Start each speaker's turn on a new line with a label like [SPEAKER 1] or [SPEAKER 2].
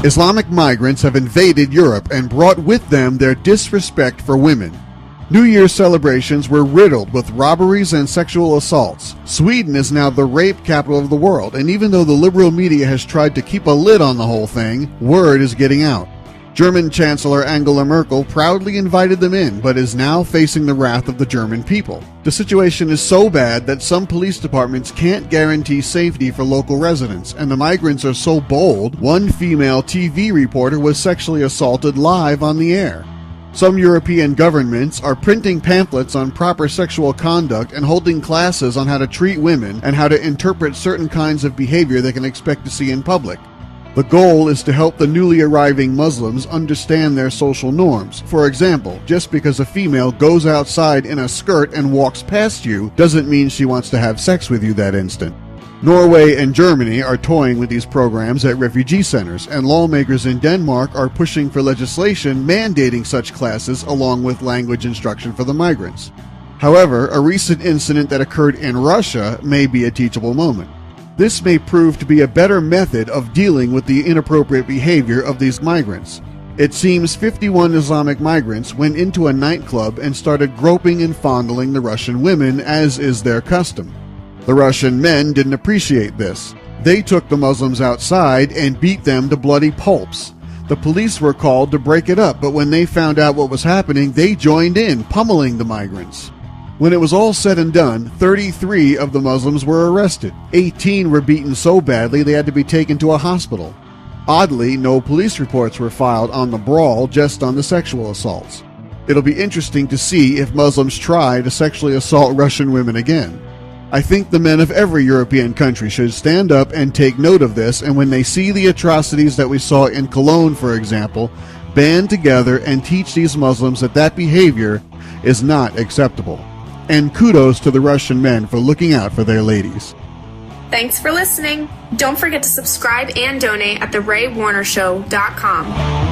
[SPEAKER 1] Islamic migrants have invaded Europe and brought with them their disrespect for women. New Year's celebrations were riddled with robberies and sexual assaults. Sweden is now the rape capital of the world, and even though the liberal media has tried to keep a lid on the whole thing, word is getting out. German Chancellor Angela Merkel proudly invited them in, but is now facing the wrath of the German people. The situation is so bad that some police departments can't guarantee safety for local residents, and the migrants are so bold, one female TV reporter was sexually assaulted live on the air. Some European governments are printing pamphlets on proper sexual conduct and holding classes on how to treat women and how to interpret certain kinds of behavior they can expect to see in public. The goal is to help the newly arriving Muslims understand their social norms. For example, just because a female goes outside in a skirt and walks past you doesn't mean she wants to have sex with you that instant. Norway and Germany are toying with these programs at refugee centers, and lawmakers in Denmark are pushing for legislation mandating such classes along with language instruction for the migrants. However, a recent incident that occurred in Russia may be a teachable moment. This may prove to be a better method of dealing with the inappropriate behavior of these migrants. It seems 51 Islamic migrants went into a nightclub and started groping and fondling the Russian women, as is their custom. The Russian men didn't appreciate this. They took the Muslims outside and beat them to bloody pulps. The police were called to break it up, but when they found out what was happening, they joined in, pummeling the migrants. When it was all said and done, 33 of the Muslims were arrested. 18 were beaten so badly they had to be taken to a hospital. Oddly, no police reports were filed on the brawl, just on the sexual assaults. It'll be interesting to see if Muslims try to sexually assault Russian women again. I think the men of every European country should stand up and take note of this, and when they see the atrocities that we saw in Cologne, for example, band together and teach these Muslims that that behavior is not acceptable. And kudos to the Russian men for looking out for their ladies.
[SPEAKER 2] Thanks for listening. Don't forget to subscribe and donate at theraywarnershow.com.